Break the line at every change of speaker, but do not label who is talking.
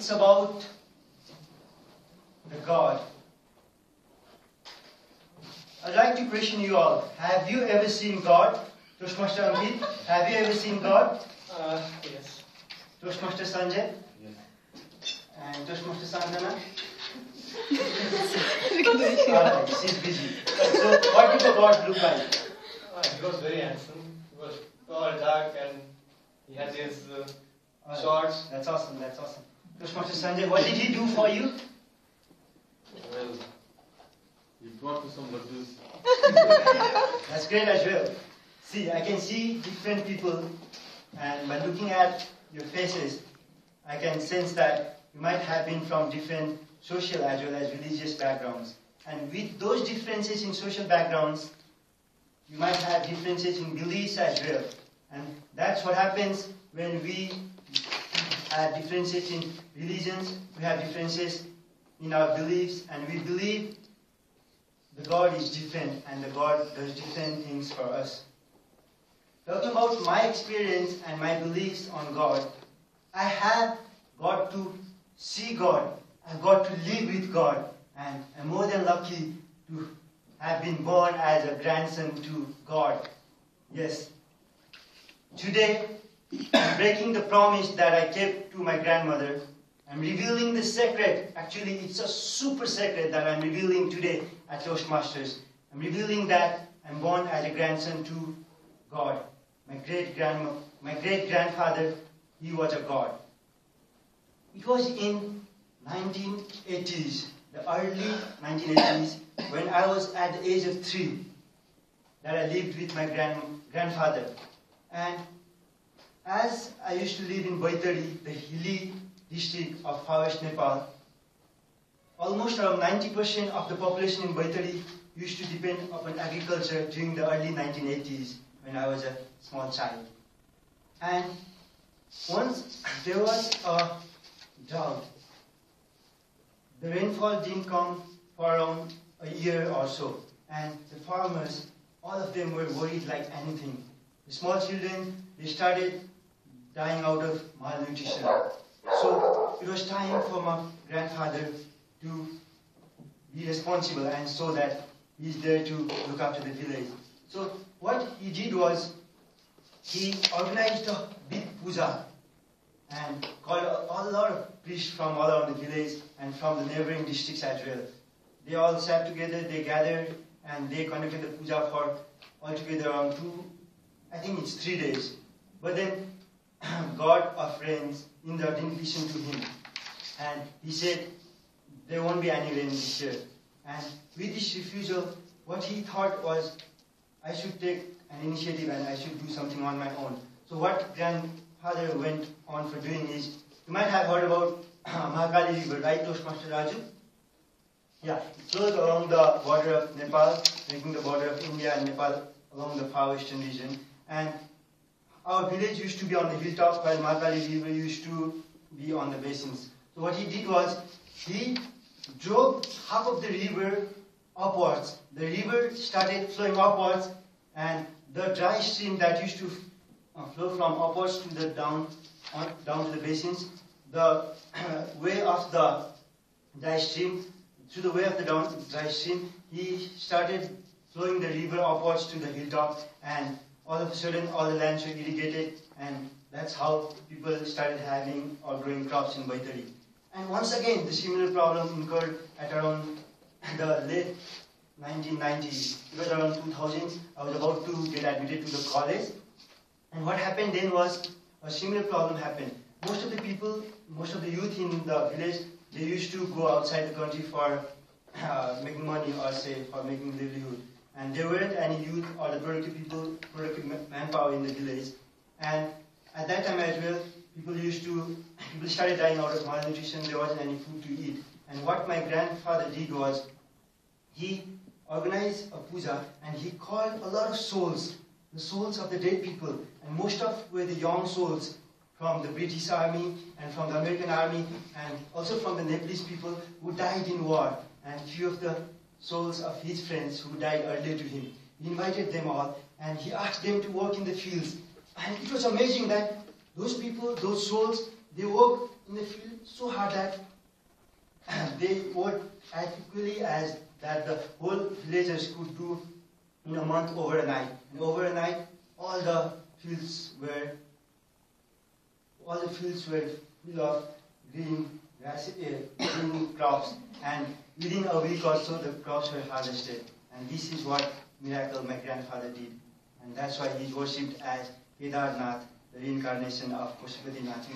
it's about the God. I'd like to question you all. Have you ever seen God? Toastmaster Ankit, have you ever seen God?
Yes.
Toastmaster Sanjay?
Yes.
And Toastmaster Sandana?
Alright,
she's busy. So, what did the God look like?
He was very handsome. He was tall, dark, and he had his shorts.
That's awesome, that's awesome. Toastmaster Sanjay, what did he do for you?
Well, you brought me some laddus.
That's great as well. See, I can see different people, and by looking at your faces, I can sense that you might have been from different social as well as religious backgrounds. And with those differences in social backgrounds, you might have differences in beliefs as well. And that's what happens when we have differences in religions, we have differences in our beliefs, and we believe the God is different and the God does different things for us. Talking about my experience and my beliefs on God, I have got to see God, I've got to live with God, and I'm more than lucky to have been born as a grandson to God. Yes. Today, I'm breaking the promise that I kept to my grandmother. I'm revealing the secret. Actually, it's a super secret that I'm revealing today at Toastmasters. I'm revealing that I'm born as a grandson to God. My great-grandfather, he was a God. It was in 1980s, the early 1980s, when I was at the age of 3, that I lived with my grandfather. And as I used to live in Baitari, the hilly district of Far West Nepal, almost around 90% of the population in Baitari used to depend upon agriculture during the early 1980s when I was a small child. And once there was a drought. The rainfall didn't come for around a year or so. And the farmers, all of them were worried like anything. The small children, they started dying out of malnutrition. So it was time for my grandfather to be responsible and so that he's there to look after the village. So what he did was, he organized a big puja and called a lot of priests from all around the village and from the neighboring districts as well. They all sat together, they gathered, and they conducted the puja for altogether around 3 days. But then God of rains, Indra, didn't listen to him. And he said, there won't be any rain this year. And with this refusal, what he thought was, I should take an initiative and I should do something on my own. So what grandfather went on for doing is, you might have heard about Mahakali River, right, Toastmaster Raju? Yeah, it flows along the border of Nepal, making the border of India and Nepal along the far western region. And our village used to be on the hilltop, while Mahakali River used to be on the basins. So what he did was, he drove half of the river upwards. The river started flowing upwards, and the dry stream that used to flow from upwards to the down to the basins, the way of the dry stream, through the way of the dry stream, he started flowing the river upwards to the hilltop, and all of a sudden all the lands were irrigated, and that's how people started having or growing crops in Baitari. And once again, the similar problem occurred at around the late 1990s. It was around 2000. I was about to get admitted to the college. And what happened then was, a similar problem happened. Most of the people, most of the youth in the village, they used to go outside the country for making money or say for making livelihood. And there weren't any youth or the productive manpower in the village. And at that time as well, people started dying out of malnutrition. There wasn't any food to eat. And what my grandfather did was, he organized a puja and he called a lot of souls, the souls of the dead people. And most of were the young souls from the British Army and from the American Army and also from the Nepalese people who died in war. And few of the souls of his friends who died earlier to him. He invited them all and he asked them to work in the fields. And it was amazing that those people, those souls, they worked in the field so hard that they worked as equally as that the whole villagers could do in a month over a night. And over a night, all the fields were full of green crops, and within a week or so the crops were harvested. And this is what miracle my grandfather did, and that's why he is worshipped as Kedarnath, the reincarnation of Pashupatinath.